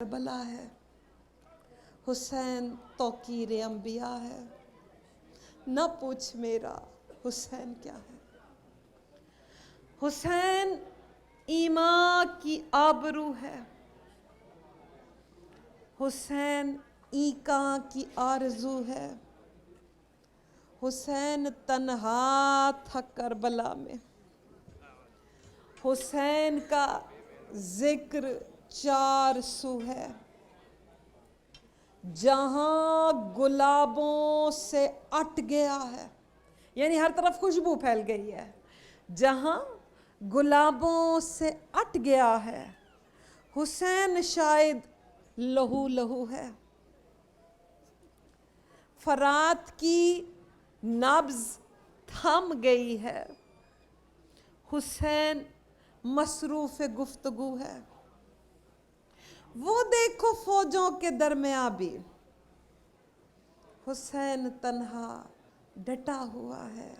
کربلا ہے، حسین توقیر انبیاء ہے، نہ پوچھ میرا حسین کیا ہے۔ حسین ایمان کی آبرو ہے، حسین ایکاں کی آرزو ہے، حسین تنہا تھا کربلا میں، حسین کا ذکر چار سو ہے، جہاں گلابوں سے اٹ گیا ہے، یعنی ہر طرف خوشبو پھیل گئی ہے، جہاں گلابوں سے اٹ گیا ہے، حسین شاید لہو لہو ہے، فرات کی نبض تھم گئی ہے، حسین مصروف گفتگو ہے، وہ دیکھو فوجوں کے درمیاں بھی حسین تنہا ڈٹا ہوا ہے،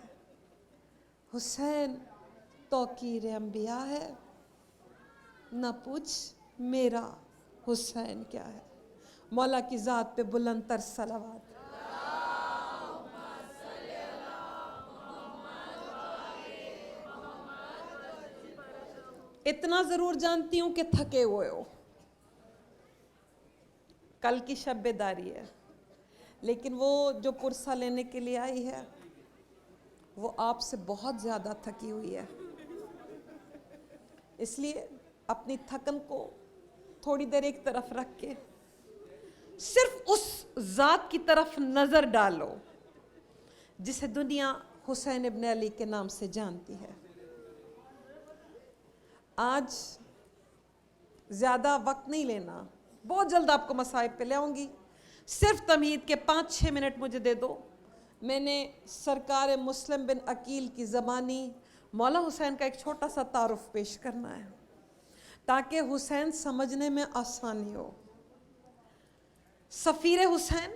حسین توقیر انبیاء ہے، نہ پوچھ میرا حسین کیا ہے۔ مولا کی ذات پہ بلند تر صلوات۔ اتنا ضرور جانتی ہوں کہ تھکے ہوئے ہو، کل کی شب بیداری ہے، لیکن وہ جو پرسہ لینے کے لیے آئی ہے وہ آپ سے بہت زیادہ تھکی ہوئی ہے، اس لیے اپنی تھکن کو تھوڑی دیر ایک طرف رکھ کے صرف اس ذات کی طرف نظر ڈالو جسے دنیا حسین ابن علی کے نام سے جانتی ہے۔ آج زیادہ وقت نہیں لینا، بہت جلد آپ کو مصائب پہ لے آؤں گی، صرف تمہید کے 5-6 منٹ مجھے دے دو۔ میں نے سرکار مسلم بن عقیل کی زبانی مولا حسین کا ایک چھوٹا سا تعارف پیش کرنا ہے تاکہ حسین سمجھنے میں آسانی ہو۔ سفیر حسین،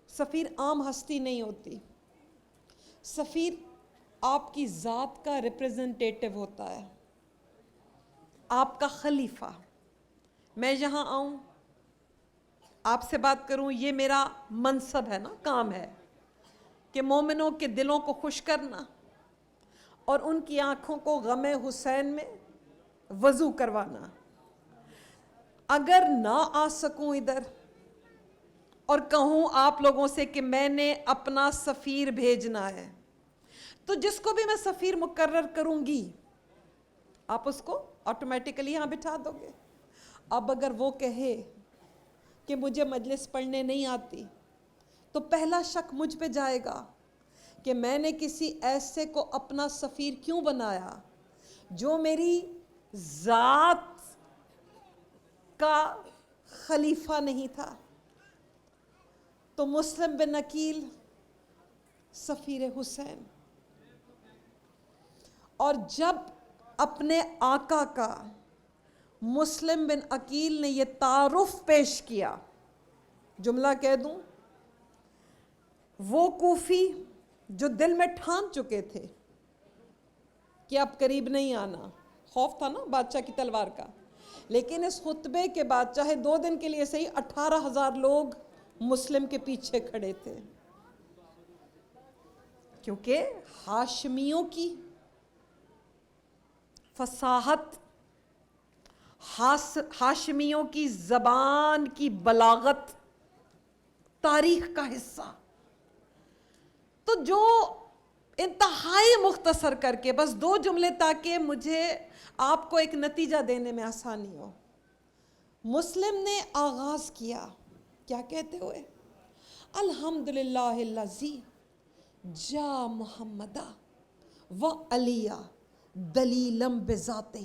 سفیر عام ہستی نہیں ہوتی، سفیر آپ کی ذات کا ریپریزنٹیٹیو ہوتا ہے، آپ کا خلیفہ۔ میں یہاں آؤں، آپ سے بات کروں، یہ میرا منصب ہے نا، کام ہے کہ مومنوں کے دلوں کو خوش کرنا اور ان کی آنکھوں کو غم حسین میں وضو کروانا۔ اگر نہ آ سکوں ادھر اور کہوں آپ لوگوں سے کہ میں نے اپنا سفیر بھیجنا ہے، تو جس کو بھی میں سفیر مقرر کروں گی آپ اس کو آٹومیٹیکلی یہاں بٹھا دو گے۔ اب اگر وہ کہے کہ مجھے مجلس پڑھنے نہیں آتی تو پہلا شک مجھ پہ جائے گا کہ میں نے کسی ایسے کو اپنا سفیر کیوں بنایا جو میری ذات کا خلیفہ نہیں تھا۔ تو مسلم بن عقیل سفیر حسین، اور جب اپنے آقا کا مسلم بن عقیل نے یہ تعارف پیش کیا، جملہ کہہ دوں، وہ کوفی جو دل میں ٹھان چکے تھے کہ اب قریب نہیں آنا، خوف تھا نا بادشاہ کی تلوار کا، لیکن اس خطبے کے بعد چاہے 2 دن کے لیے صحیح 18,000 لوگ مسلم کے پیچھے کھڑے تھے، کیونکہ ہاشمیوں کی فصاحت، ہاشمیوں کی زبان کی بلاغت تاریخ کا حصہ، تو جو انتہائی مختصر کر کے بس 2 جملے تاکہ مجھے آپ کو ایک نتیجہ دینے میں آسانی ہو۔ مسلم نے آغاز کیا کیا کہتے ہوئے؟ الحمدللہ الذی جا محمدہ و علیہ دلیلم بذاتہ،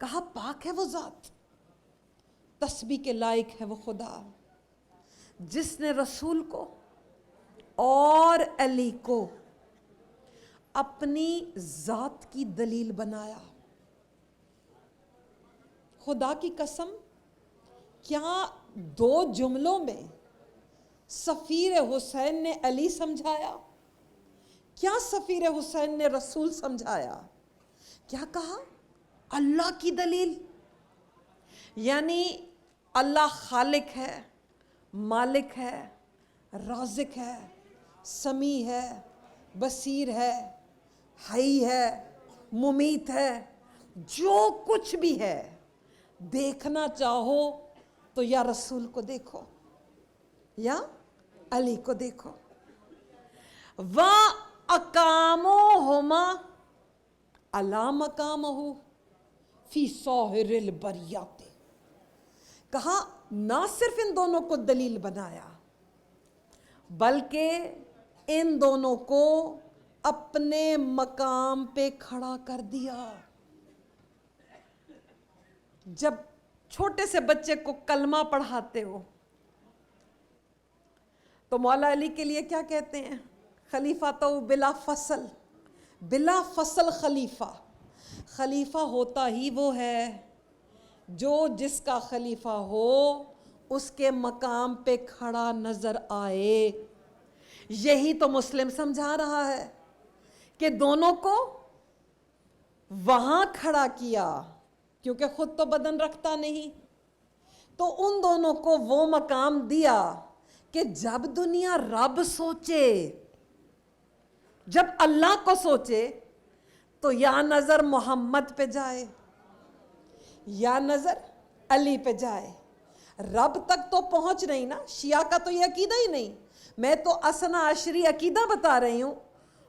کہا پاک ہے وہ ذات، تسبیح کے لائق ہے وہ خدا جس نے رسول کو اور علی کو اپنی ذات کی دلیل بنایا۔ خدا کی قسم، کیا 2 جملوں میں سفیر حسین نے علی سمجھایا؟ کیا سفیر حسین نے رسول سمجھایا؟ کیا کہا؟ اللہ کی دلیل، یعنی اللہ خالق ہے، مالک ہے، رازق ہے، سمیع ہے، بصیر ہے، حی ہے، ممیت ہے، جو کچھ بھی ہے دیکھنا چاہو تو یا رسول کو دیکھو یا علی کو دیکھو. وَأَقَامُوهُمَا عَلَى مَقَامَهُ فِي سَائِرِ الْبَرِيَّاتِ. کہا نہ صرف ان دونوں کو دلیل بنایا بلکہ ان دونوں کو اپنے مقام پہ کھڑا کر دیا. جب چھوٹے سے بچے کو کلمہ پڑھاتے ہو تو مولا علی کے لیے کیا کہتے ہیں؟ خلیفہ تو بلا فصل، بلا فصل خلیفہ. خلیفہ ہوتا ہی وہ ہے جو جس کا خلیفہ ہو اس کے مقام پہ کھڑا نظر آئے. یہی تو مسلم سمجھا رہا ہے کہ دونوں کو وہاں کھڑا کیا کیونکہ خود تو بدن رکھتا نہیں، تو ان دونوں کو وہ مقام دیا کہ جب دنیا رب سوچے، جب اللہ کو سوچے تو یا نظر محمد پہ جائے یا نظر علی پہ جائے. رب تک تو پہنچ نہیں نا. شیعہ کا تو یہ عقیدہ ہی نہیں. میں تو اثنا عشری عقیدہ بتا رہی ہوں.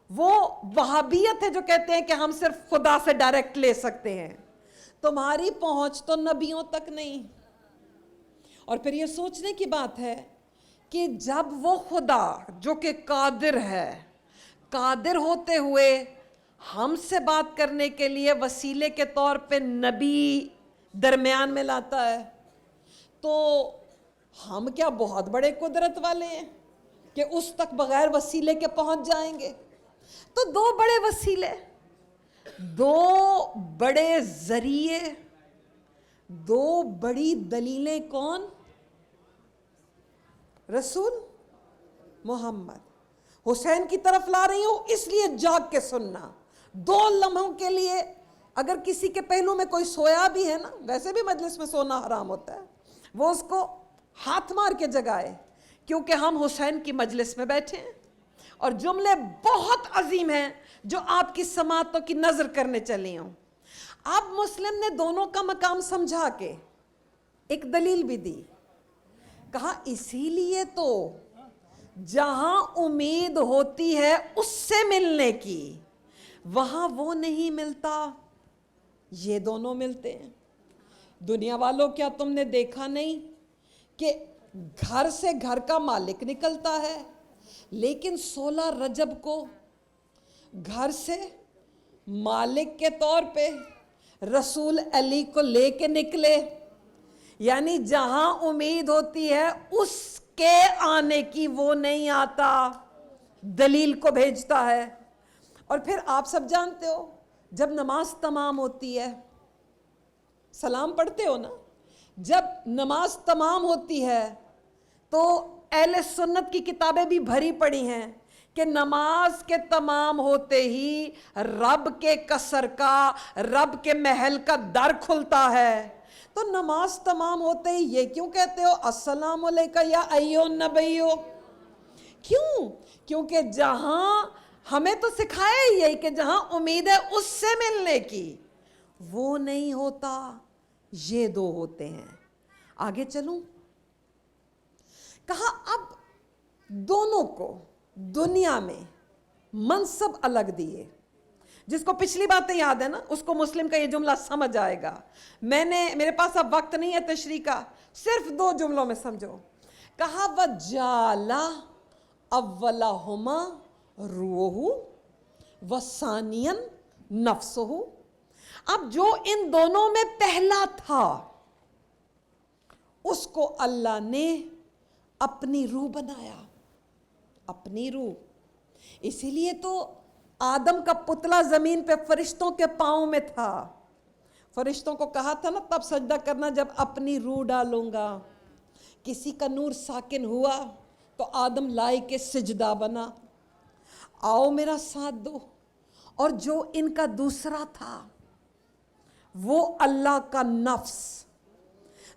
وہ وہابیت ہے جو کہتے ہیں کہ ہم صرف خدا سے ڈائریکٹ لے سکتے ہیں. تمہاری پہنچ تو نبیوں تک نہیں. اور پھر یہ سوچنے کی بات ہے کہ جب وہ خدا جو کہ قادر ہے، قادر ہوتے ہوئے ہم سے بات کرنے کے لیے وسیلے کے طور پہ نبی درمیان میں لاتا ہے، تو ہم کیا بہت بڑے قدرت والے ہیں کہ اس تک بغیر وسیلے کے پہنچ جائیں گے؟ تو دو بڑے وسیلے، دو بڑے ذریعے، دو بڑی دلیلیں کون؟ رسول محمد. حسین کی طرف لا رہی ہوں اس لیے جاگ کے سننا. 2 لمحوں کے لیے اگر کسی کے پہلو میں کوئی سویا بھی ہے نا، ویسے بھی مجلس میں سونا حرام ہوتا ہے، وہ اس کو ہاتھ مار کے جگائے، کیونکہ ہم حسین کی مجلس میں بیٹھے ہیں اور جملے بہت عظیم ہیں جو آپ کی سماعتوں کی نظر کرنے چلی ہوں. اب مسلم نے دونوں کا مقام سمجھا کے ایک دلیل بھی دی. کہا اسی لیے تو جہاں امید ہوتی ہے اس سے ملنے کی، وہاں وہ نہیں ملتا، یہ دونوں ملتے ہیں. دنیا والوں کیا تم نے دیکھا نہیں کہ گھر سے گھر کا مالک نکلتا ہے، لیکن 16 رجب کو گھر سے مالک کے طور پہ رسول علی کو لے کے نکلے. یعنی جہاں امید ہوتی ہے اس کے آنے کی وہ نہیں آتا، دلیل کو بھیجتا ہے. اور پھر آپ سب جانتے ہو جب نماز تمام ہوتی ہے، سلام پڑھتے ہو نا، جب نماز تمام ہوتی ہے تو اہل سنت کی کتابیں بھی بھری پڑی ہیں کہ نماز کے تمام ہوتے ہی رب کے قصر کا، رب کے محل کا در کھلتا ہے. تو نماز تمام ہوتے ہی یہ کیوں کہتے ہو السلام علیکم یا ایھا النبیو؟ کیوں؟ کیونکہ جہاں ہمیں تو سکھایا ہی یہی کہ جہاں امید ہے اس سے ملنے کی، وہ نہیں ہوتا، یہ دو ہوتے ہیں. آگے چلوں. کہا اب دونوں کو دنیا میں منصب الگ دیے. جس کو پچھلی باتیں یاد ہے نا اس کو مسلم کا یہ جملہ سمجھ آئے گا. میرے پاس اب وقت نہیں ہے تشریح کا، صرف 2 جملوں میں سمجھو. کہا وَجَعَلَ أَوَّلَهُمَا رُوحُ وَثَانِيًا نَفْسُهُ. اب جو ان دونوں میں پہلا تھا اس کو اللہ نے اپنی روح بنایا، اپنی روح. اسی لیے تو آدم کا پتلا زمین پہ فرشتوں کے پاؤں میں تھا. فرشتوں کو کہا تھا نا تب سجدہ کرنا جب اپنی روح ڈالوں گا. کسی کا نور ساکن ہوا تو آدم لائق کے سجدہ بنا، آؤ میرا ساتھ دو. اور جو ان کا دوسرا تھا وہ اللہ کا نفس،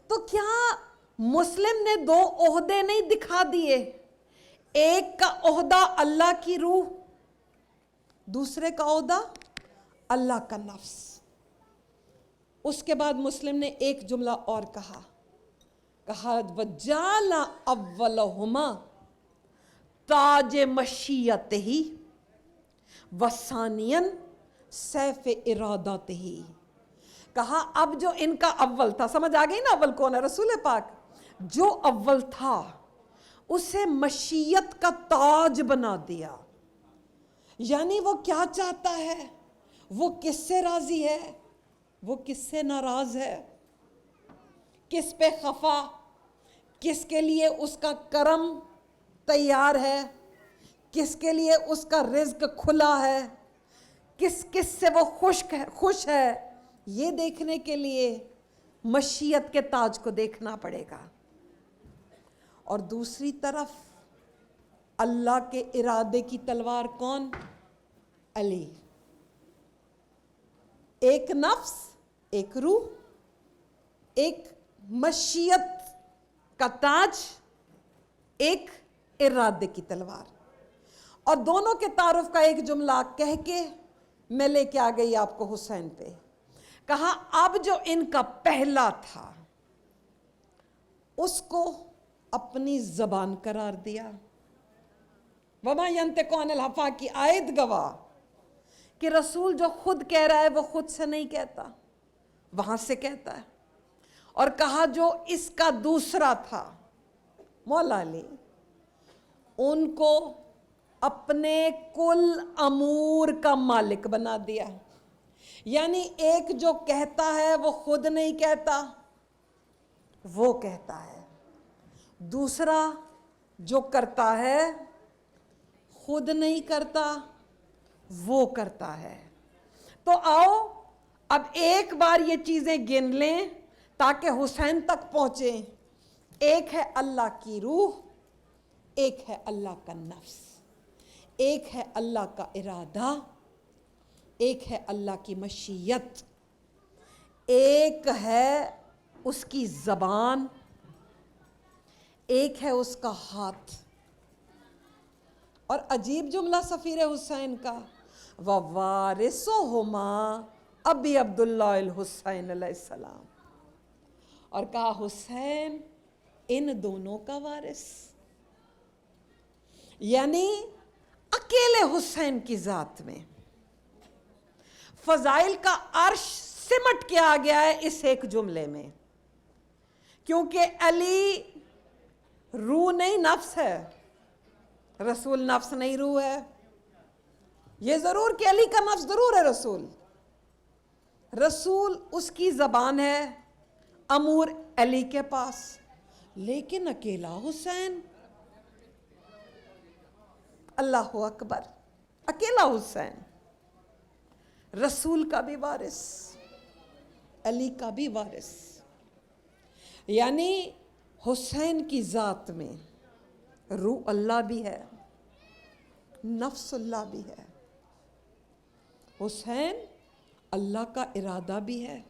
تو کیا مسلم نے دو عہدے نہیں دکھا دیے؟ ایک کا عہدہ اللہ کی روح، دوسرے کا عہدہ اللہ کا نفس۔ اس کے بعد مسلم نے ایک جملہ اور کہا وَجَعَلَ أَوَّلَهُمَا تاج مشیتہ وثانیاً سیف ارادتہ۔ کہا اب جو ان کا اول تھا، سمجھ آ گئی نا اول کون ہے؟ رسول پاک۔ جو اول تھا اسے مشیت کا تاج بنا دیا۔ یعنی وہ کیا چاہتا ہے، وہ کس سے راضی ہے، وہ کس سے ناراض ہے، کس پہ خفا، کس کے لیے اس کا کرم تیار ہے، کس کے لیے اس کا رزق کھلا ہے، کس کس سے وہ خوش ہے، یہ دیکھنے کے لیے مشیت کے تاج کو دیکھنا پڑے گا۔ اور دوسری طرف اللہ کے ارادے کی تلوار کون؟ علی۔ ایک نفس، ایک روح، ایک مشیت کا تاج، ایک ارادے کی تلوار۔ اور دونوں کے تعارف کا ایک جملہ کہہ کے میں لے کے آ گئی آپ کو حسین پہ۔ کہا اب جو ان کا پہلا تھا اس کو اپنی زبان قرار دیا۔ وَمَا يَنْطِقُ عَنِ الْهَوَىٰ کی آیت گواہ کہ رسول جو خود کہہ رہا ہے وہ خود سے نہیں کہتا، وہاں سے کہتا ہے۔ اور کہا جو اس کا دوسرا تھا مولا علی، ان کو اپنے کل امور کا مالک بنا دیا۔ یعنی ایک جو کہتا ہے وہ خود نہیں کہتا، وہ کہتا ہے۔ دوسرا جو کرتا ہے خود نہیں کرتا، وہ کرتا ہے۔ تو آؤ اب ایک بار یہ چیزیں گن لیں تاکہ حسین تک پہنچیں۔ ایک ہے اللہ کی روح، ایک ہے اللہ کا نفس، ایک ہے اللہ کا ارادہ، ایک ہے اللہ کی مشیت، ایک ہے اس کی زبان، ایک ہے اس کا ہاتھ۔ اور عجیب جملہ سفیر حسین کا، وَوَارِثُهُمَا ابی عبداللہ الحسین علیہ السلام۔ اور کہا حسین ان دونوں کا وارث، یعنی اکیلے حسین کی ذات میں فضائل کا عرش سمٹ کے آ گیا ہے اس ایک جملے میں۔ کیونکہ علی روح نہیں نفس ہے، رسول نفس نہیں روح ہے۔ یہ ضرور کہ علی کا نفس ضرور ہے رسول، رسول اس کی زبان ہے، امور علی کے پاس، لیکن اکیلا حسین، اللہ اکبر، اکیلا حسین رسول کا بھی وارث، علی کا بھی وارث۔ یعنی حسین کی ذات میں روح اللہ بھی ہے، نفس اللہ بھی ہے، حسین اللہ کا ارادہ بھی ہے،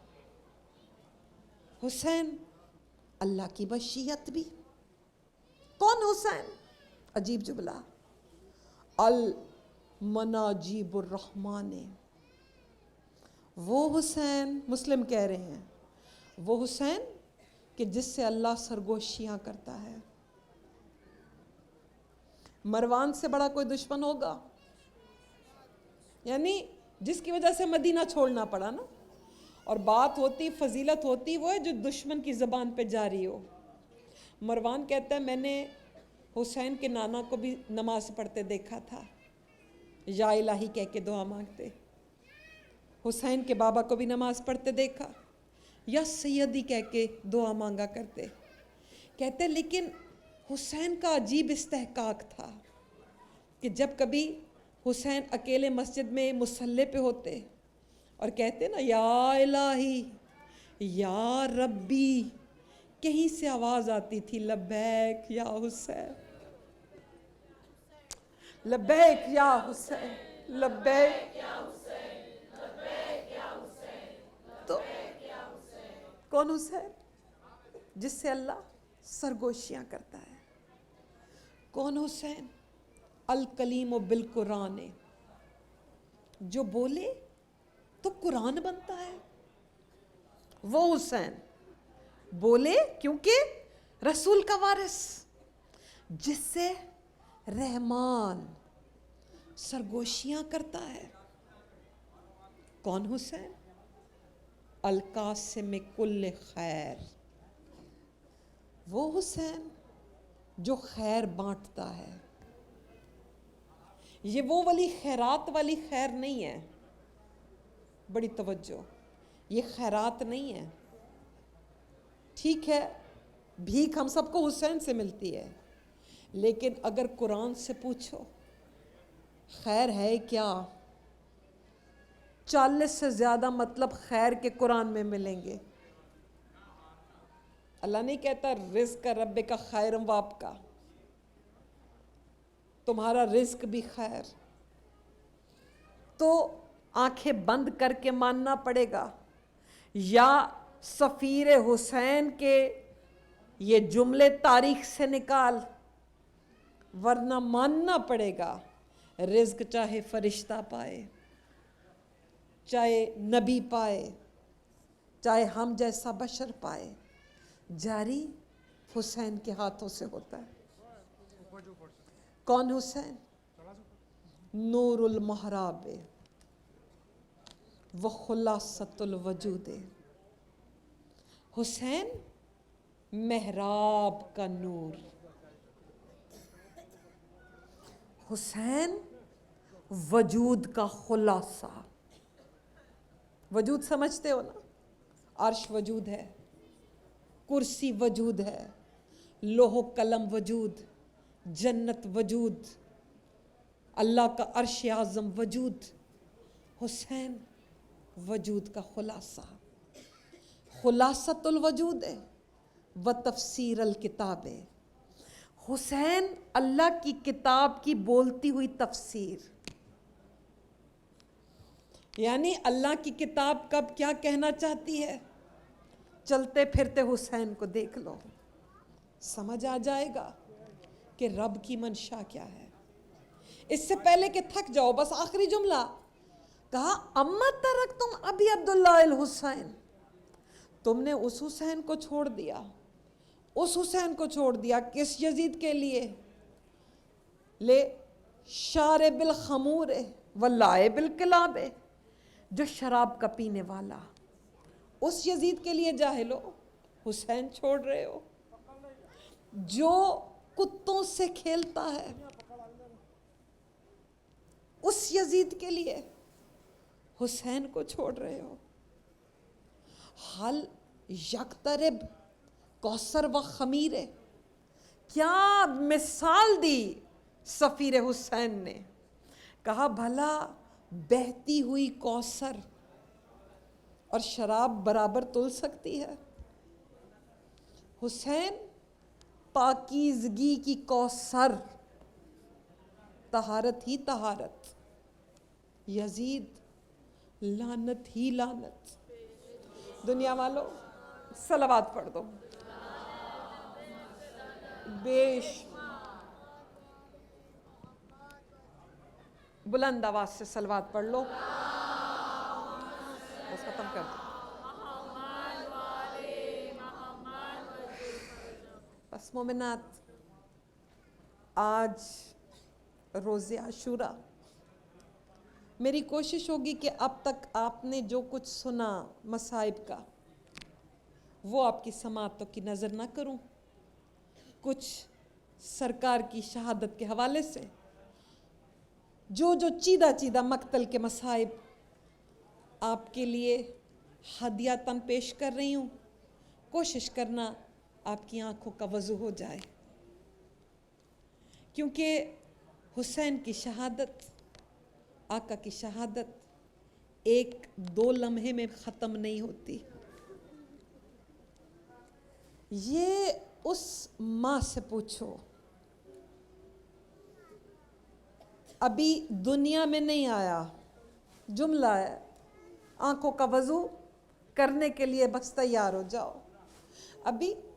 حسین اللہ کی مشیت بھی۔ کون حسین؟ عجیب جملہ، المناجیب الرحمن، وہ حسین، مسلم کہہ رہے ہیں وہ حسین کہ جس سے اللہ سرگوشیاں کرتا ہے۔ مروان سے بڑا کوئی دشمن ہوگا؟ یعنی جس کی وجہ سے مدینہ چھوڑنا پڑا نا۔ اور بات ہوتی، فضیلت ہوتی وہ ہے جو دشمن کی زبان پہ جاری ہو۔ مروان کہتا ہے میں نے حسین کے نانا کو بھی نماز پڑھتے دیکھا تھا، یا الہی کہہ کے دعا مانگتے۔ حسین کے بابا کو بھی نماز پڑھتے دیکھا، یا سیدی کہہ کے دعا مانگا کرتے۔ کہتے لیکن حسین کا عجیب استحقاق تھا کہ جب کبھی حسین اکیلے مسجد میں مصلی پہ ہوتے اور کہتے نا یا الہی یا ربی، کہیں سے آواز آتی تھی لبیک یا حسین، لبیک یا حسین، لبیک یا حسین، لبیک یا حسین۔ تو کون حسین؟ جس سے اللہ سرگوشیاں کرتا ہے. کون حسین؟ الکلیم و بالقرآن، جو بولے تو قرآن بنتا ہے. وہ حسین بولے کیونکہ رسول کا وارث، جس سے رحمان سرگوشیاں کرتا ہے. کون حسین؟ القاسم کل خیر، وہ حسین جو خیر بانٹتا ہے. یہ وہ والی خیرات والی خیر نہیں ہے، بڑی توجہ، یہ خیرات نہیں ہے. ٹھیک ہے بھیک ہم سب کو حسین سے ملتی ہے، لیکن اگر قرآن سے پوچھو خیر ہے کیا، 40 سے زیادہ مطلب خیر کے قرآن میں ملیں گے. اللہ نہیں کہتا رزق رب کا خیر واب کا، تمہارا رزق بھی خیر. تو آنکھیں بند کر کے ماننا پڑے گا، یا سفیر حسین کے یہ جملے تاریخ سے نکال، ورنہ ماننا پڑے گا رزق چاہے فرشتہ پائے، چاہے نبی پائے، چاہے ہم جیسا بشر پائے، جاری حسین کے ہاتھوں سے ہوتا ہے. کون حسین؟ نور المحراب و خلاصۃ الوجود. حسین محراب کا نور، حسین وجود کا خلاصہ. وجود سمجھتے ہو نا؟ عرش وجود ہے، کرسی وجود ہے، لوح و قلم وجود، جنت وجود، اللہ کا عرش اعظم وجود. حسین وجود کا خلاصہ، خلاصۃ الوجود ہے و تفسیر الکتاب ہے. حسین اللہ کی کتاب کی بولتی ہوئی تفسیر، یعنی اللہ کی کتاب کب کیا کہنا چاہتی ہے، چلتے پھرتے حسین کو دیکھ لو، سمجھ آ جائے گا کہ رب کی منشا کیا ہے. اس سے پہلے کہ تھک جاؤ، بس آخری جملہ کہا اما ترک تم ابی عبداللہ الحسین، تم نے اس حسین کو چھوڑ دیا، اس حسین کو چھوڑ دیا کس یزید کے لیے؟ لے شارب الخمور و لائب الکلاب، جو شراب کا پینے والا، اس یزید کے لیے جاہلو حسین چھوڑ رہے ہو. جو کتوں سے کھیلتا ہے اس یزید کے لیے حسین کو چھوڑ رہے ہو. حل یقترب کوثر و خمیر، کیا مثال دی سفیر حسین نے. کہا بھلا بہتی ہوئی کوثر اور شراب برابر تل سکتی ہے؟ حسین پاکیزگی کی کوثر، طہارت ہی طہارت، یزید لعنت ہی لعنت. دنیا والوں صلوات پڑھ دو. بیش بلند آواز سے صلوات پڑھ لو. بس ختم کر دو. بس مومنات، آج روز عاشوراء، میری کوشش ہوگی کہ اب تک آپ نے جو کچھ سنا مصائب کا، وہ آپ کی سماعتوں کی نظر نہ کروں. کچھ سرکار کی شہادت کے حوالے سے جو چیدہ چیدہ مقتل کے مصائب آپ کے لیے ہدیاتاً پیش کر رہی ہوں. کوشش کرنا آپ کی آنکھوں کا وضو ہو جائے، کیونکہ حسین کی شہادت، آقا کی شہادت 1-2 لمحے میں ختم نہیں ہوتی. یہ اس ماں سے پوچھو، ابھی دنیا میں نہیں آیا، جملہ ہے، آنکھوں کا وضو کرنے کے لیے بس تیار ہو جاؤ. ابھی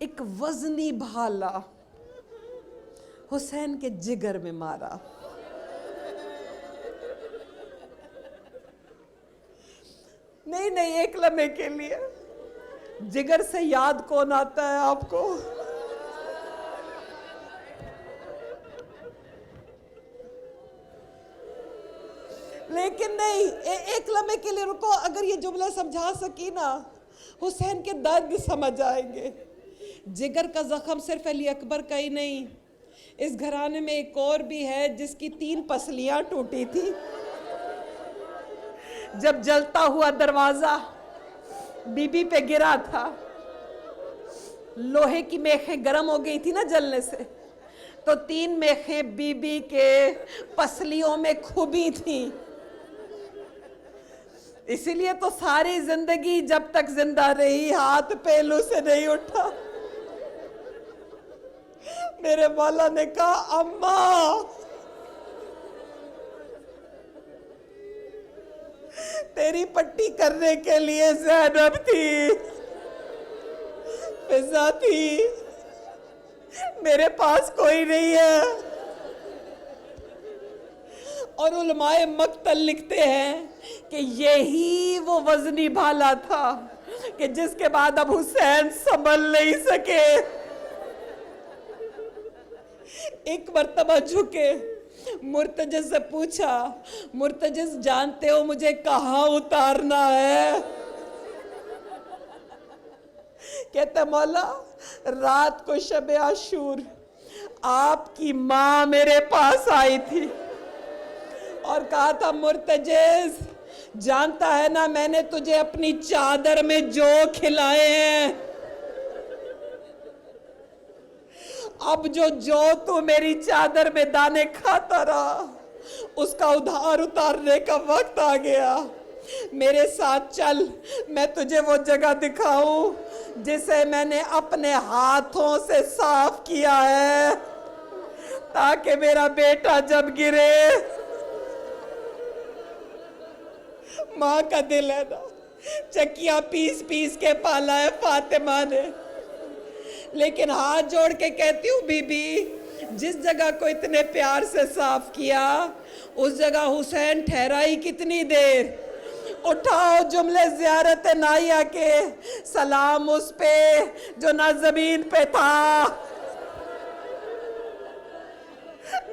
ایک وزنی بھالا حسین کے جگر میں مارا. نہیں ایک لمحے کے لیے جگر سے یاد کون آتا ہے آپ کو؟ لیکن نہیں، ایک لمحے کے لیے رکو. اگر یہ جملہ سمجھا سکی نا، حسین کے درد سمجھ آئیں گے. جگر کا زخم صرف علی اکبر کا ہی نہیں، اس گھرانے میں ایک اور بھی ہے جس کی 3 پسلیاں ٹوٹی تھی جب جلتا ہوا دروازہ بی بی پہ گرا تھا. لوہے کی میخیں گرم ہو گئی تھی نا جلنے سے، تو 3 میخیں بی بی کے پسلیوں میں کھبی تھیں. اسی لیے تو ساری زندگی جب تک زندہ رہی ہاتھ پہلو سے نہیں اٹھا. میرے مولا نے کہا اماں تیری پٹی کرنے کے لیے زینب تھی، فضا تھی، میرے پاس کوئی نہیں ہے. اور علماء مقتل لکھتے ہیں کہ یہی وہ وزنی بھالا تھا کہ جس کے بعد اب حسین سنبھل نہیں سکے. ایک مرتبہ جھکے، مرتجز سے پوچھا، مرتجز جانتے ہو مجھے کہاں اتارنا ہے؟ کہتا مولا رات کو شب عاشور آپ کی ماں میرے پاس آئی تھی اور کہا تھا مرتجز جانتا ہے نا میں نے تجھے اپنی چادر میں جو کھلائے ہیں، اب جو تو میری چادر میں دانے کھاتا رہا اس کا ادھار اتارنے کا وقت آ گیا. میرے ساتھ چل، میں تجھے وہ جگہ دکھاؤں جسے میں نے اپنے ہاتھوں سے صاف کیا ہے تاکہ میرا بیٹا جب گرے. ماں کا دل ہے نا، چکیاں پیس پیس کے پالا ہے فاطمہ نے، لیکن ہاتھ جوڑ کے کہتی ہوں بی بی جس جگہ کو اتنے پیار سے صاف کیا اس جگہ حسین ٹھہرائی کتنی دیر. اٹھاؤ جملے زیارت نائیہ کے، سلام اس پہ جو نہ زمین پہ تھا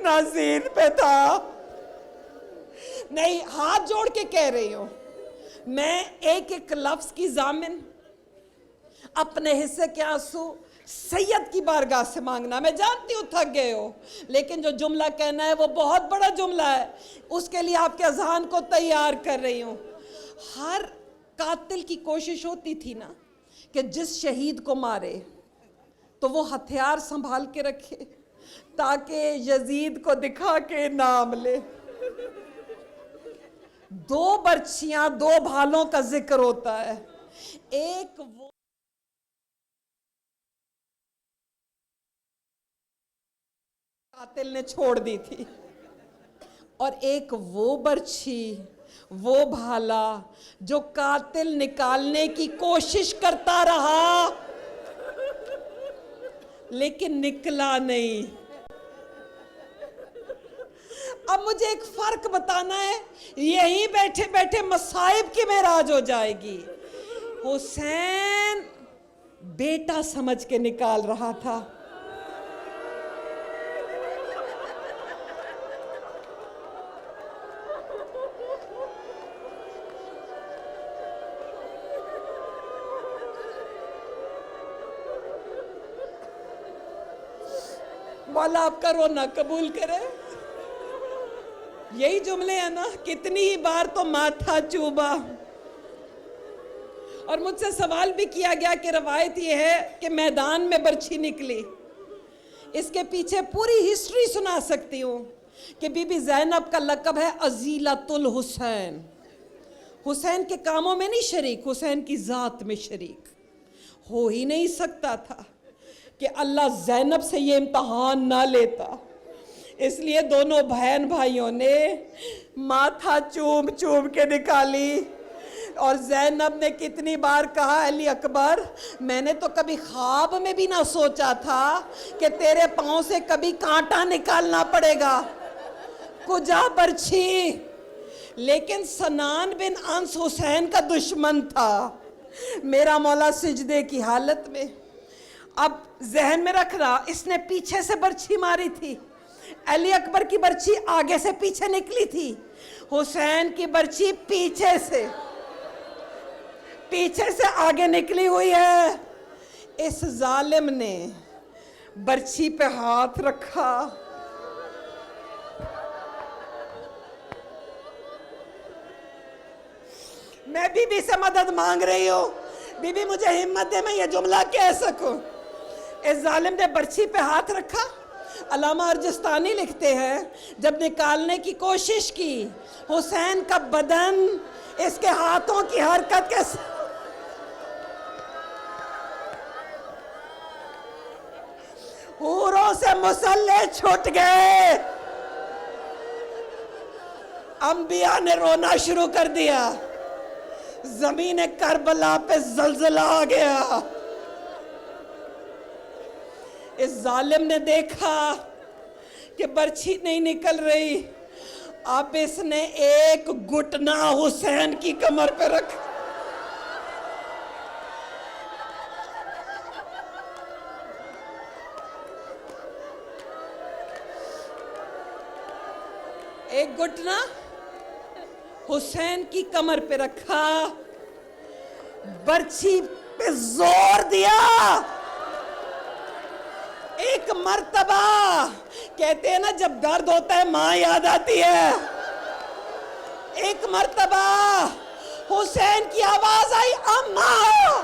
نہ زین پہ تھا. نہیں ہاتھ جوڑ کے کہہ رہی ہوں، میں ایک ایک لفظ کی ضامن، اپنے حصے کے آنسو سید کی بارگاہ سے مانگنا. میں جانتی ہوں تھک گئے ہو، لیکن جو جملہ کہنا ہے وہ بہت بڑا جملہ ہے، اس کے لیے آپ کے اذہان کو تیار کر رہی ہوں. ہر قاتل کی کوشش ہوتی تھی نا کہ جس شہید کو مارے تو وہ ہتھیار سنبھال کے رکھے تاکہ یزید کو دکھا کے نام لے. 2 برچیاں 2 بھالوں کا ذکر ہوتا ہے، ایک وہ قاتل نے چھوڑ دی تھی اور ایک وہ برچھی، وہ بھالا جو قاتل نکالنے کی کوشش کرتا رہا لیکن نکلا نہیں. اب مجھے ایک فرق بتانا ہے، یہی بیٹھے بیٹھے مصائب کی معراج ہو جائے گی. حسین بیٹا سمجھ کے نکال رہا تھا. مولا آپ کا رونا قبول کرے. یہی جملے ہیں نا، کتنی ہی بار تو ماتھا چوبا. اور مجھ سے سوال بھی کیا گیا کہ روایت یہ ہے کہ میدان میں برچھی نکلی. اس کے پیچھے پوری ہسٹری سنا سکتی ہوں کہ بی بی زینب کا لقب ہے عزیلۃ الحسین. حسین کے کاموں میں نہیں شریک، حسین کی ذات میں شریک. ہو ہی نہیں سکتا تھا کہ اللہ زینب سے یہ امتحان نہ لیتا. اس لیے دونوں بہن بھائیوں نے ماتھا چوم چوم کے نکالی اور زینب نے کتنی بار کہا علی اکبر میں نے تو کبھی خواب میں بھی نہ سوچا تھا کہ تیرے پاؤں سے کبھی کانٹا نکالنا پڑے گا، کجا برچھی۔ لیکن سنان بن انس حسین کا دشمن تھا۔ میرا مولا سجدے کی حالت میں، اب ذہن میں رکھنا اس نے پیچھے سے برچھی ماری تھی، علی اکبر کی برچھی آگے سے پیچھے نکلی تھی، حسین کی برچھی پیچھے سے آگے نکلی ہوئی ہے۔ اس ظالم نے برچھی پہ ہاتھ رکھا، میں بی بی سے مدد مانگ رہی ہوں، بی بی مجھے ہمت دے میں یہ جملہ کہہ سکوں۔ اس ظالم نے برچھی پہ ہاتھ رکھا۔ علامہ ارجستانی لکھتے ہیں جب نکالنے کی کوشش کی، حسین کا بدن اس کے ہاتھوں کی حرکت کے حوروں سے مسلح چھوٹ گئے۔ انبیاء نے رونا شروع کر دیا، زمین کربلا پہ زلزلہ آ گیا۔ اس ظالم نے دیکھا کہ برچھی نہیں نکل رہی، اب اس نے ایک گھٹنا حسین کی کمر پہ رکھ، ایک گھٹنا حسین کی کمر پہ رکھا، برچھی پہ زور دیا۔ ایک مرتبہ کہتے ہیں نا جب درد ہوتا ہے ماں یاد آتی ہے، ایک مرتبہ حسین کی آواز آئی اماں۔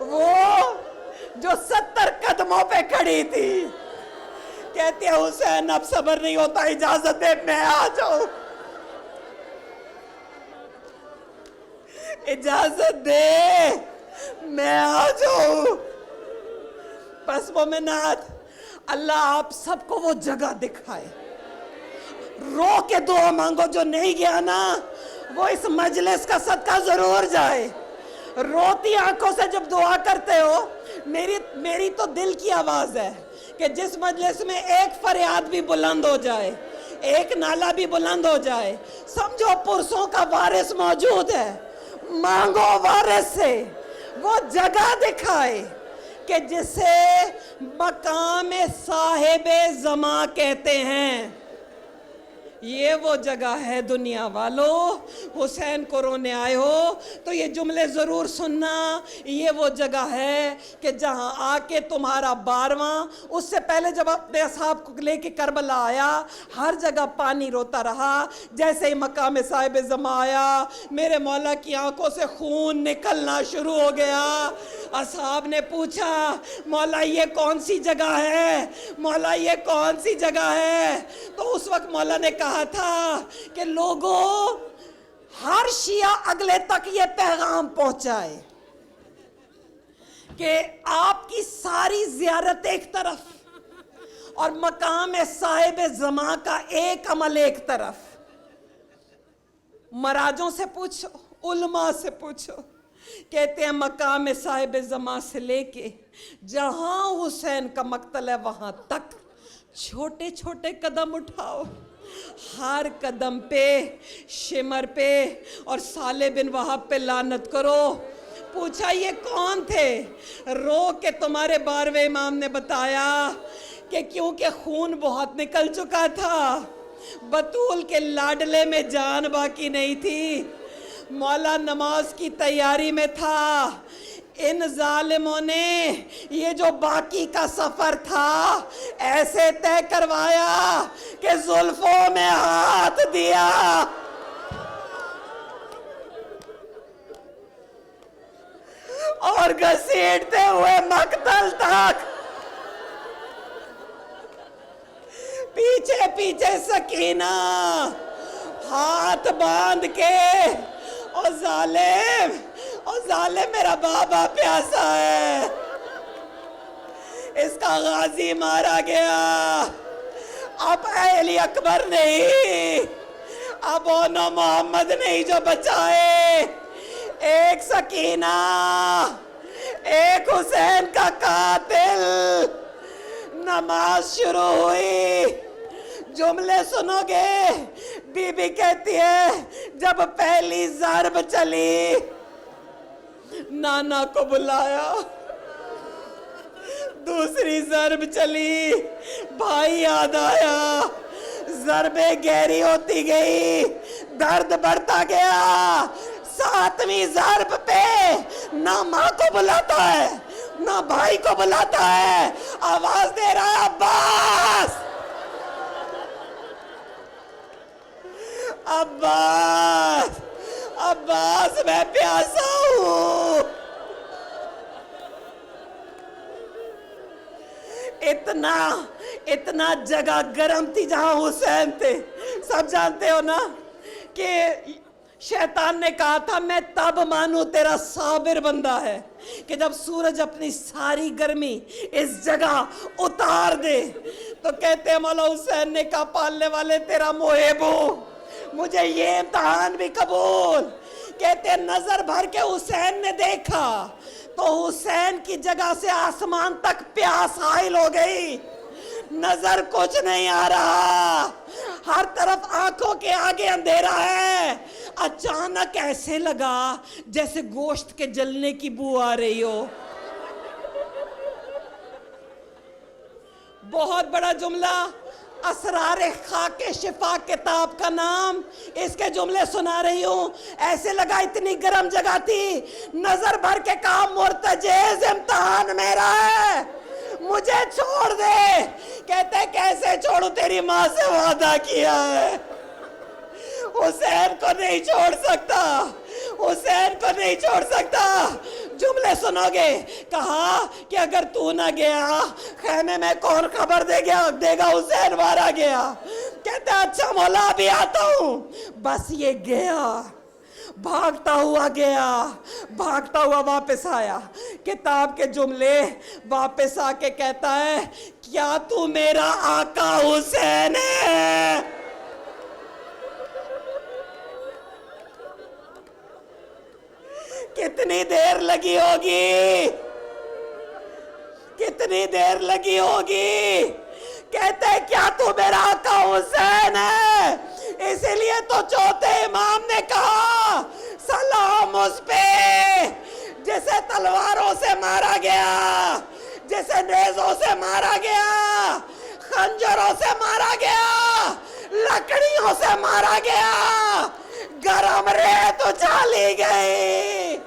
وہ جو 70 قدموں پہ کھڑی تھی کہتی ہے حسین اب صبر نہیں ہوتا، اجازت دے میں آ جاؤں، اجازت دے میں آ جاؤں۔ بس مومنات، اللہ آپ سب کو وہ جگہ دکھائے، رو کے دعا مانگو، جو نہیں گیا نا وہ اس مجلس کا صدقہ ضرور جائے۔ روتی آنکھوں سے جب دعا کرتے ہو، میری تو دل کی آواز ہے کہ جس مجلس میں ایک فریاد بھی بلند ہو جائے، ایک نعرہ بھی بلند ہو جائے، سمجھو پرسوں کا وارث موجود ہے۔ مانگو وارث سے وہ جگہ دکھائے کہ جسے مقام صاحب زماں کہتے ہیں۔ یہ وہ جگہ ہے دنیا والو، حسین کو رونے آئے ہو تو یہ جملے ضرور سننا۔ یہ وہ جگہ ہے کہ جہاں آ کے تمہارا 12واں، اس سے پہلے جب اپنے اصحاب کو لے کے کربلا آیا، ہر جگہ پانی روتا رہا۔ جیسے ہی مقام صاحب زماں آیا، میرے مولا کی آنکھوں سے خون نکلنا شروع ہو گیا۔ اصحاب نے پوچھا مولا یہ کون سی جگہ ہے، مولا یہ کون سی جگہ ہے؟ تو اس وقت مولا نے کہا تھا کہ لوگوں، ہر شیعہ اگلے تک یہ پیغام پہنچائے کہ آپ کی ساری زیارت ایک طرف اور مقام صاحب زماں کا ایک عمل ایک طرف۔ مراجوں سے پوچھو، علماء سے پوچھو، کہتے ہیں مقام صاحب زماں سے لے کے جہاں حسین کا مقتل ہے وہاں تک چھوٹے چھوٹے قدم اٹھاؤ، ہر قدم پہ شمر پہ اور صالح بن وہب پہ لعنت کرو۔ پوچھا یہ کون تھے؟ رو کے تمہارے 12ویں امام نے بتایا کہ کیونکہ خون بہت نکل چکا تھا، بطول کے لاڈلے میں جان باقی نہیں تھی، مولا نماز کی تیاری میں تھا۔ ان ظالموں نے یہ جو باقی کا سفر تھا ایسے طے کروایا کہ زلفوں میں ہاتھ دیا اور گھسیٹتے ہوئے مقتل تک، پیچھے پیچھے سکینہ ہاتھ باندھ کے، او ظالم میرا بابا پیاسا ہے، اس کا غازی مارا گیا. اب علی اکبر نہیں، اب اونو محمد نہیں جو بچائے. ایک سکینہ، ایک حسین کا قاتل. نماز شروع ہوئی. جملے سنو گے. بی بی کہتی ہے جب پہلی ضرب چلی نانا کو بلایا، دوسری ضرب چلی بھائی یاد آیا، ضربیں گہری ہوتی گئی، درد بڑھتا گیا. 7ویں ضرب پہ نہ ماں کو بلاتا ہے نہ بھائی کو بلاتا ہے، آواز دے رہا ہے عباس عباس عباس میں پیاسا ہوں. اتنا جگہ گرم تھی جہاں حسین تھے. سب جانتے ہو نا کہ شیطان نے کہا تھا میں تب مانوں تیرا صابر بندہ ہے کہ جب سورج اپنی ساری گرمی اس جگہ اتار دے. تو کہتے ہیں مولا حسین نے کہا پالنے والے تیرا محب ہوں، مجھے یہ امتحان بھی قبول. کہتے ہیں نظر بھر کے حسین نے دیکھا تو حسین کی جگہ سے آسمان تک پیاس حائل ہو گئی. نظر کچھ نہیں آ رہا، ہر طرف آنکھوں کے آگے اندھیرا ہے. اچانک ایسے لگا جیسے گوشت کے جلنے کی بو آ رہی ہو. بہت بڑا جملہ، اسرار خاک شفا کتاب کا نام. اس کے جملے سنا رہی ہوں. ایسے لگا اتنی گرم جگہ تھی. نظر بھر کے کہا مرتجز امتحان میرا ہے، مجھے چھوڑ دے. کہتے کیسے چھوڑوں، تیری ماں سے وعدہ کیا ہے. حسین کو نہیں چھوڑ سکتا، حسین کو نہیں چھوڑ سکتا. جملے سنو گے. کہا کہ اگر تو نہ گیا خیمے میں کون خبر دے گا حسین مارا گیا. کہتا اچھا مولا ابھی آتا ہوں. بس یہ گیا، بھاگتا ہوا گیا، بھاگتا ہوا واپس آیا. کتاب کے جملے واپس آ کے کہتا ہے کیا تو میرا آقا حسین ہے؟ کتنی دیر لگی ہوگی، کتنی دیر لگی ہوگی. کہتے ہیں کیا تو میرا آقا حسین ہے؟ اسی لیے تو چوتھے امام نے کہا سلام اس پہ جسے تلواروں سے مارا گیا، جسے نیزوں سے مارا گیا، خنجروں سے مارا گیا، لکڑیوں سے مارا گیا، گرم ریت اچھالی گئی،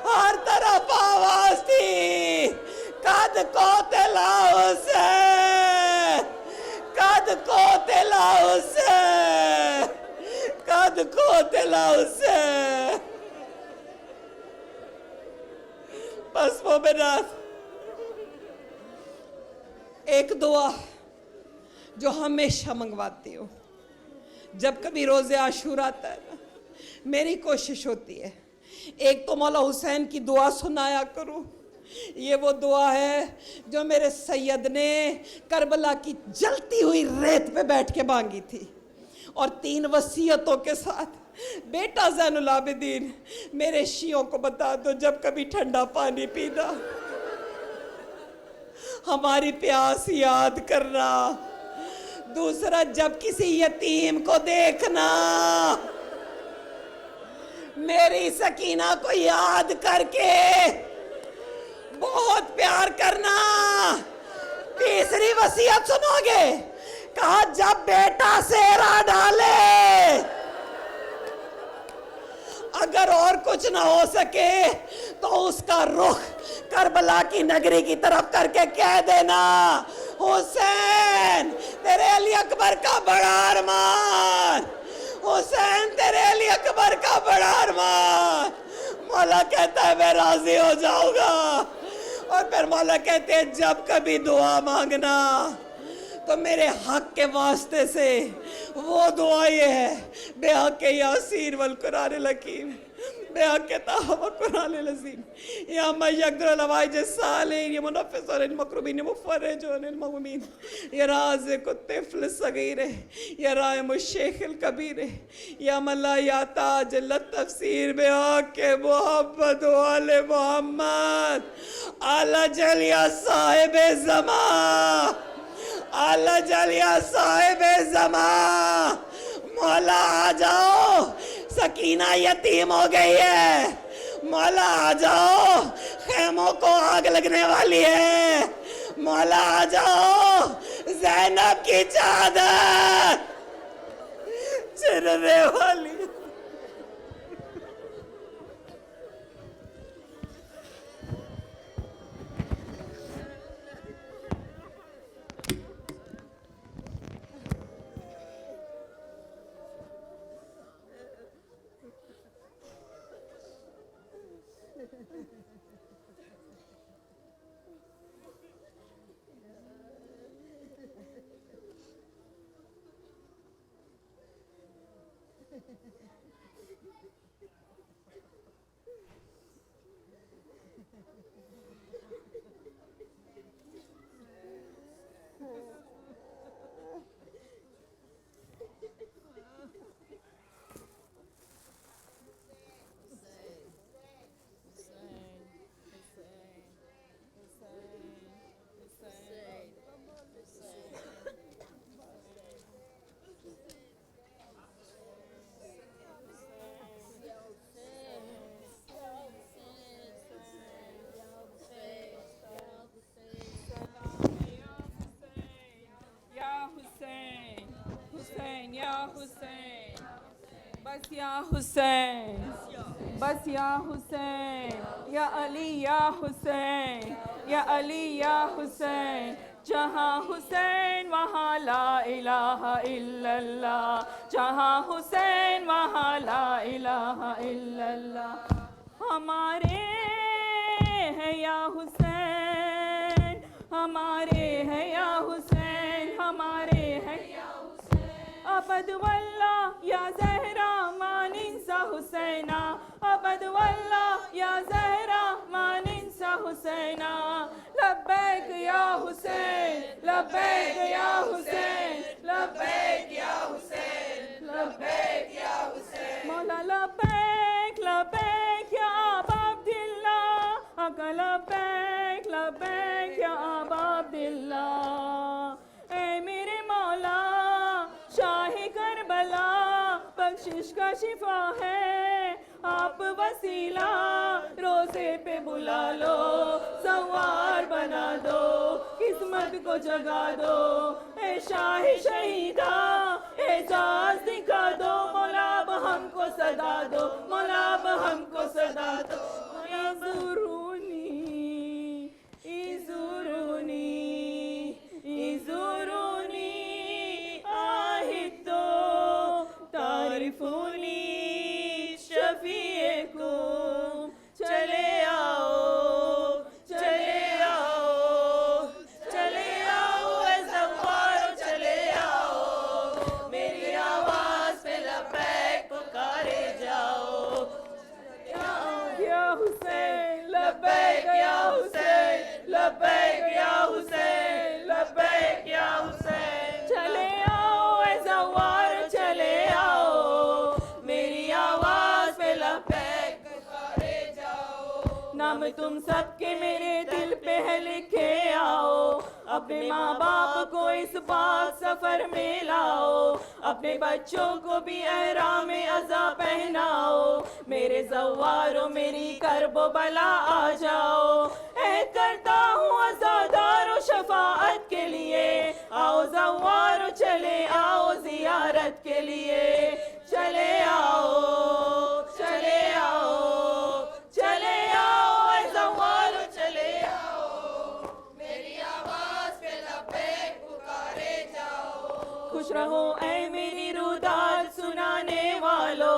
ہر طرف آواز تھی قد قتل حسین، قد قتل حسین، قد قتل حسین. بس مومنات، ایک دعا جو ہمیشہ منگواتی ہوں جب کبھی روز عاشورا آتا ہے نا، میری کوشش ہوتی ہے ایک تو مولا حسین کی دعا سنایا کروں. یہ وہ دعا ہے جو میرے سید نے کربلا کی جلتی ہوئی ریت پہ بیٹھ کے مانگی تھی، اور 3 وصیتوں کے ساتھ. بیٹا زین العابدین میرے شیعوں کو بتا دو جب کبھی ٹھنڈا پانی پینا ہماری پیاس یاد کرنا. دوسرا جب کسی یتیم کو دیکھنا میری سکینہ کو یاد کر کے بہت پیار کرنا. تیسری وصیت سنو گے. کہا جب بیٹا سیرا ڈالے اگر اور کچھ نہ ہو سکے تو اس کا رخ کربلا کی نگری کی طرف کر کے کہہ دینا حسین تیرے علی اکبر کا بڑا ارمان، حسین تیرے علی اکبر کا بڑا ارمان. مولا کہتا ہے میں راضی ہو جاؤں گا. اور پھر مولا کہتے ہیں جب کبھی دعا مانگنا تو میرے حق کے واسطے سے وہ دعا یہ ہے، بے حق یاسین والقرآن الحکیم، بے حق طہ والقرآن العظیم، یا من یقدر الحوائج الصالحین، یا منفذ المکروبین، یا مفرج المغمومین، یا رازق الطفل الصغیر، یا رائم الشیخ الکبیر، یا من لا یحتاج الا التفسیر، بے حق محمد و آل محمد، اعلی جل یا صاحب زمان، اعلی جل یا صاحب زمان، مولا آ جاؤ، سکینہ یتیم ہو گئی ہے، مولا آ جاؤ، خیموں کو آگ لگنے والی ہے، مولا آ جاؤ، زینب کی چادر چرنے والی ہے۔ بس یا حسین، بس یا حسین، یا علی یا حسین، یا علی یا حسین، جہاں حسین وہاں لا الہ الا اللہ، جہاں حسین وہاں لا الہ الا اللہ، ہمارے ہے یا حسین، ہمارے ہے یا حسین، ہمارے ہے یا حسین، ابد واللہ یا زہرا ما ننسى حسینا، ابد واللہ یا زہرا ما ننسى حسینا، لبیک یا حسین، لبیک یا حسین، لبیک یا حسین، لبیک یا حسین، مولا لبیک لبیک یا ابا عبداللہ، آقا لبیک لبیک یا ابا عبداللہ، اے میرے مولا شاہ کربلا، بخشش کا شفا ہے آپ وسیلہ، روزے پہ بلا لو، سوار بنا دو، قسمت کو جگا دو، اے شاہ شہیدہ اعزاز دکھا دو، مولا اب ہم کو صدا دو، مولا اب ہم کو صدا دو، ایزورونی ایزورونی ایزورونی آہدو تعرفونی شفیعکم، چلے آؤ چلے آؤ چلے آؤ، اے زوارو چلے آؤ، میری آواز پہ لبیک پکارے جاؤ، یا حسین لبیک یا حسین، لبیک یا حسین، لبیک یا حسین، چلے آؤ اے زوار چلے آؤ، میری آواز پہ لبیک پکارے جاؤ، نام تم سب کے میرے دل پہ ہے لکھے آؤ، اپنے ماں باپ کو اس پاک سفر میں لاؤ، اپنے بچوں کو بھی احرام عزا پہناؤ، میرے زوارو میری کرب و بلا آ جاؤ، عہد کرتا ہوں عزادارو شفاعت کے لیے، آؤ زوارو چلے آؤ زیارت کے لیے، چلے آؤ چلے آؤ چلے آؤ، اے زوارو چلے آؤ، میری آواز پہ لبیک پکارے جاؤ، خوش رہو اے میری روداد سنانے والو،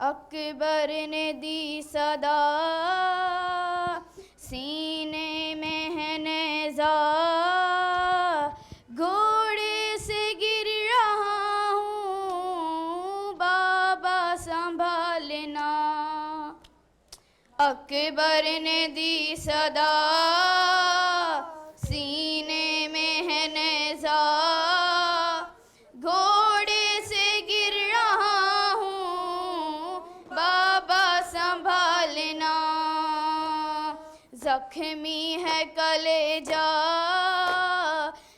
اکبر نے دی صدا سینے میں ہے نیزہ گھوڑے سے گر رہا ہوں بابا سنبھالنا اکبر نے دی صدا سینے میں ہے نیزہ گھوڑے سے گر رہا ہوں بابا سنبھالنا زخمی ہے کلیجہ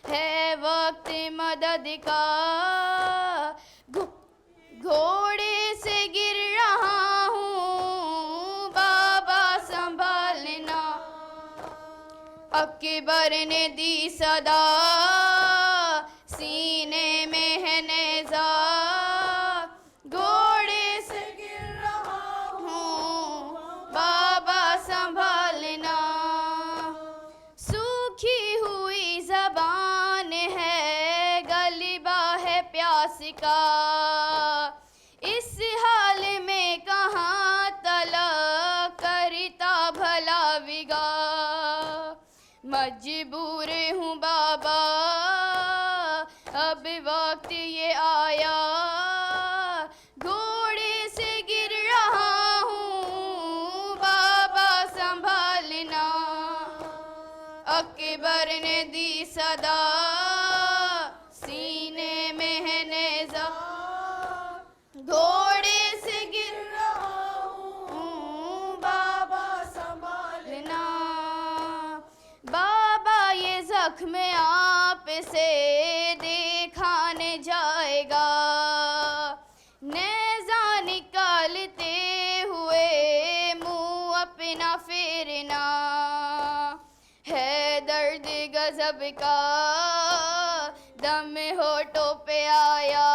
ہے وقت مدد کا گھوڑے سے گر رہا ہوں بابا سنبھالنا اکبر نے دی صدا سینے میں ہے نیزہ گھوڑے سے گر رہا ہوں بابا سنبھالنا سوکھی ہوئی زبان ہے غلبہ ہے پیاس کا اس حال میں کہاں طلب کرتا بھلا وگا مجبور ہوں بابا اب وقت یہ آیا گھوڑے سے گر رہا ہوں بابا سنبھالنا اکبر نے دی صدا سینے میں ہے نیزہ گھوڑے سے گر رہا ہوں بابا سنبھالنا بابا یہ زخم آپ سے دیکھانے جائے گا نیزہ نکالتے ہوئے منہ اپنا پھیرنا ہے درد غضب کا دم ہونٹوں پہ آیا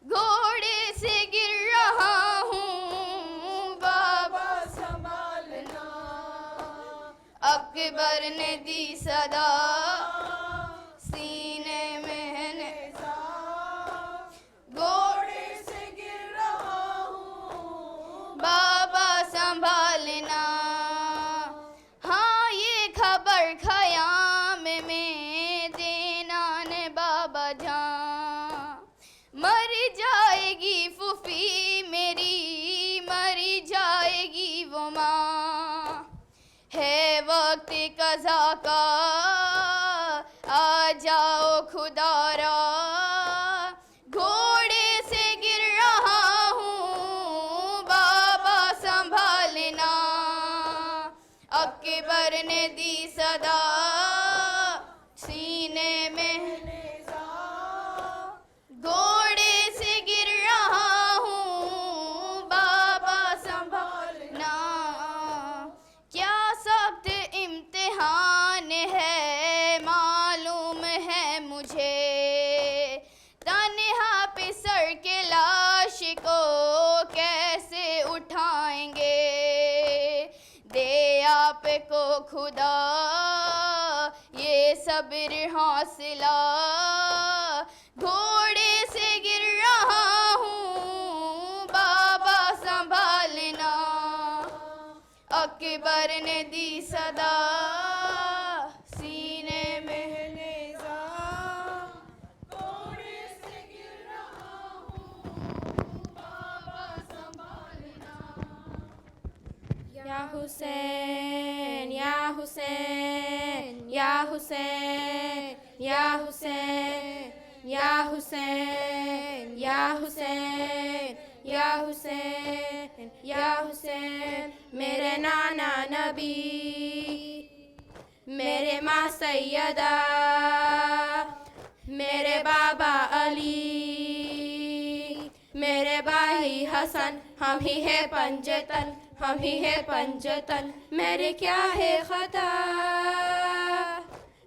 گھوڑے سے گر رہا ہوں بابا سنبھالنا اکبر نے دی صدا سینے میں ہے نیزہ گھوڑے سے گر رہا ہوں بابا سنبھالنا ہاں یہ خبر خیام میں دینا نے بابا جان مر جائے گی پھوپھی میری مر جائے گی وہ ماں ہے وقت قضا کا آ جاؤ خدا را گھوڑے سے گر رہا ہوں بابا سنبھالنا اکبر نے دی صدا سینے میں گھوڑے سے گر رہا ہوں بابا سنبھالنا کیا سخت امتحان ہے معلوم ہے مجھے تنہا پہ سر کے لاش کو کیسے اٹھائیں گے دے آپ کو خدا یہ صبر حوصلہ گھوڑے سے گر رہا ہوں بابا سنبھالنا اکبر نے دی صدا سینے میں ہے نیزہ گھوڑے سے گر رہا ہوں بابا سنبھالنا یا حسین یا حسین یا حسین یا حسین یا حسین یا حسین یا حسین یا حسین میرے نانا نبی میرے ماں سیدہ میرے بابا علی میرے بھائی حسن ہم ہی ہے پنجتن ہم ہی ہے پنجتن میرے کیا ہے خطا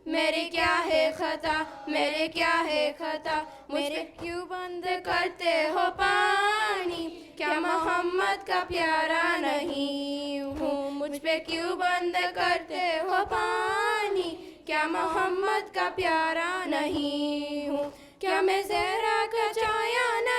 میرے کیا ہے خطا میرے کیا ہے خطا مجھے کیوں بند کرتے ہو پانی کیا محمد کا پیارا نہیں ہوں مجھ پہ کیوں بند کرتے ہو پانی کیا محمد کا پیارا نہیں ہوں کیا میں زہرا کا چھایا نہیں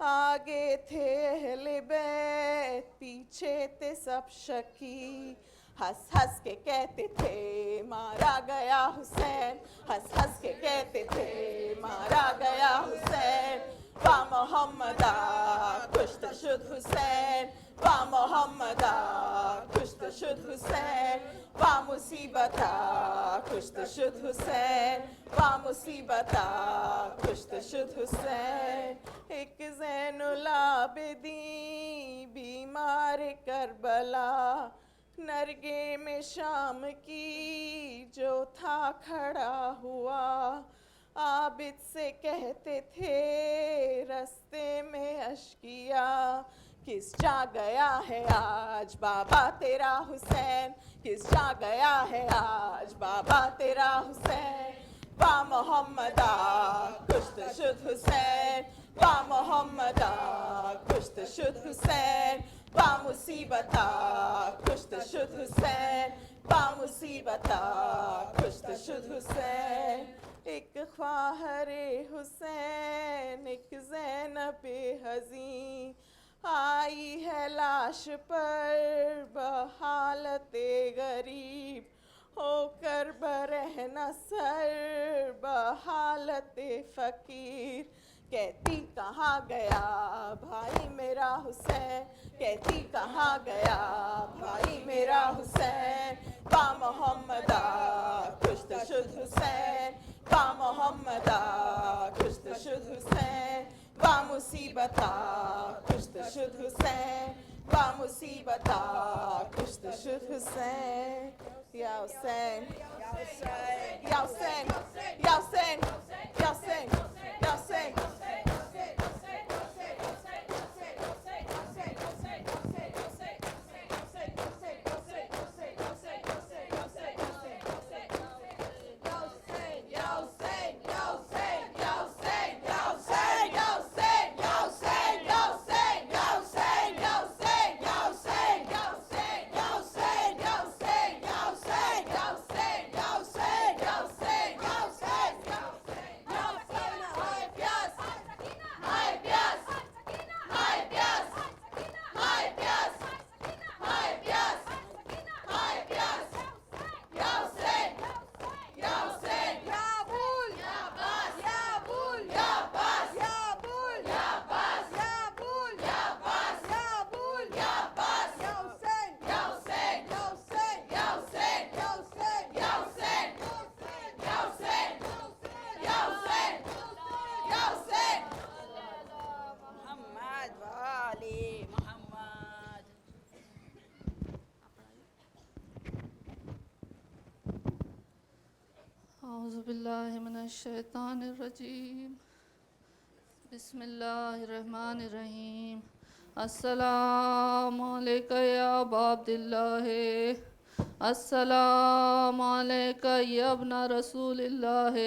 آگے تھے اہل بیت پیچھے تھے سب شکی ہنس ہنس کے کہتے تھے مارا گیا حسین ہنس ہنس کے کہتے تھے مارا گیا حسین با محمدہ کشت شد حسین با محمدہ کشت شد حسین با مصیبتہ کشت شد حسین با مصیبتہ کشت شد حسین ایک زین العابدین بیمار کربلا نرگے میں شام کی جو تھا کھڑا ہوا عابد سے کہتے تھے رستے میں اشکیا کس جا گیا ہے آج بابا تیرا حسین کس جا گیا ہے آج بابا تیرا حسین با محمدہ کشت شد حسین با محمدہ کشت شد حسین با مصیبتہ کشت شد حسین با مصیبتہ کشت شد حسین ایک خواہر حسین ایک زینب حزین آئی ہے لاش پر بحالت غریب ہو کر برہنہ سر بحالت فقیر کہتی کہاں گیا بھائی میرا حسین کہتی کہاں گیا بھائی میرا حسین با محمدہ کشت شد حسین با محمدہ کشت شد حسین با مصیبتہ کشت شد حسین با مصیبتہ کشت شد حسین یا حسین یا حسین یا حسین یا حسین یا حسین یا حسین اعوذ باللہ من الشیطان الرجیم بسم اللہ الرحمن الرحیم السلام علیکہ یا ابا عبداللہ السلام علیکہ یا ابن رسول اللہ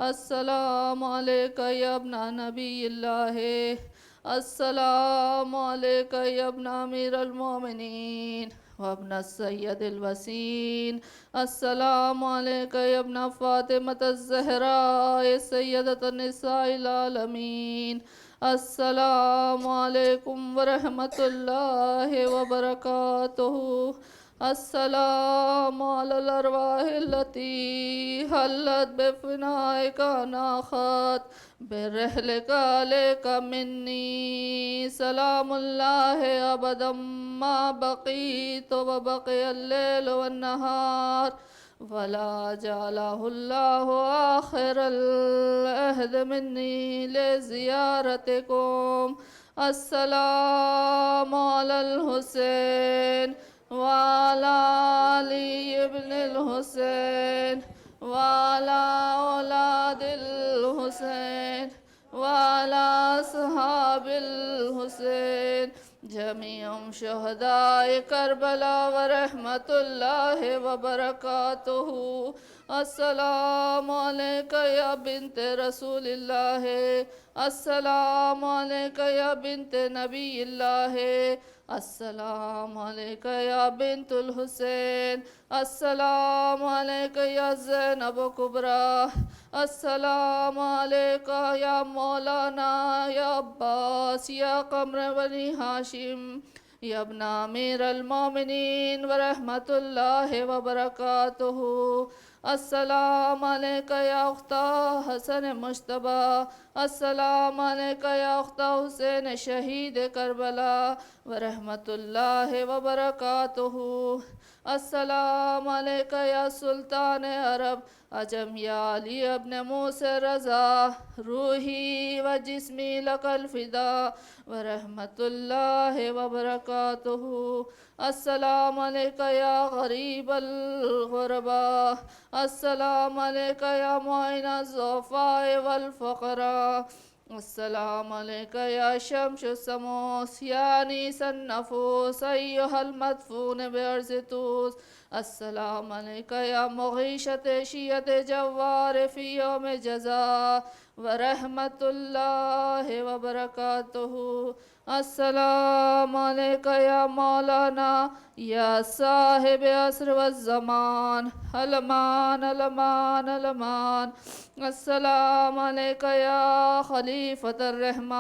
السلام علیکہ یا ابن نبی اللہ السلام علیکہ یا ابن امیر المومنین وابن السید الوسین السلام علیکہ یا ابن فاطمة الزہراء سیدۃ النساء العالمین السلام علیکم ورحمۃ اللہ وبرکاتہ السلام علی الارواح التي حلت بفنائك ناخت برحلك عليك مني سلام الله أبدا ما بقيت وبقي الليل والنهار ولا جعله الله آخر العهد مني لزيارتكم السلام على الحسين وعلى علي ابن الحسين وعلى أولاد الحسين وعلى أصحاب الحسين جميعهم شهداء كربلاء ورحمة الله وبركاته السلام عليك يا بنت رسول الله السلام عليك يا بنت نبي الله السلام علیکہ یا بنت الحسین، السلام علیکہ یا زینب کبریٰ، السلام علیکہ یا مولانا یا عباس یا قمر بنی ہاشم یا ابن امیر المومنین ورحمۃ اللہ وبرکاتہ، السلام علیکہ یا اختہ حسن مجتبیٰ، السلام علیکہ یا اختہ حسین شہید کربلا ورحمۃ اللہ وبرکاتہ، السلام علیکہ یا سلطان عرب عجم یا علی ابن موسیٰ رضا، روحی و جسمی لک الفدا ورحمۃ اللہ وبرکاتہ، السلام علیکہ یا غریب الغرباء، السلام علیکہ یا معین الضعفاء والفقراء، السلام علیکہ یا شمس الشموس یا انیس النفوس ایہا المدفون بعرض طوس، السلام علیکہ یا مغیشت شیعت جوار فی یوم جزا ورحمۃ اللہ وبرکاتہ، السلام علیکہ یا مولانا یا صاحب عصر والزمان، الامان الامان الامان، السلام علیکہ یا خلیفۃ الرحمن۔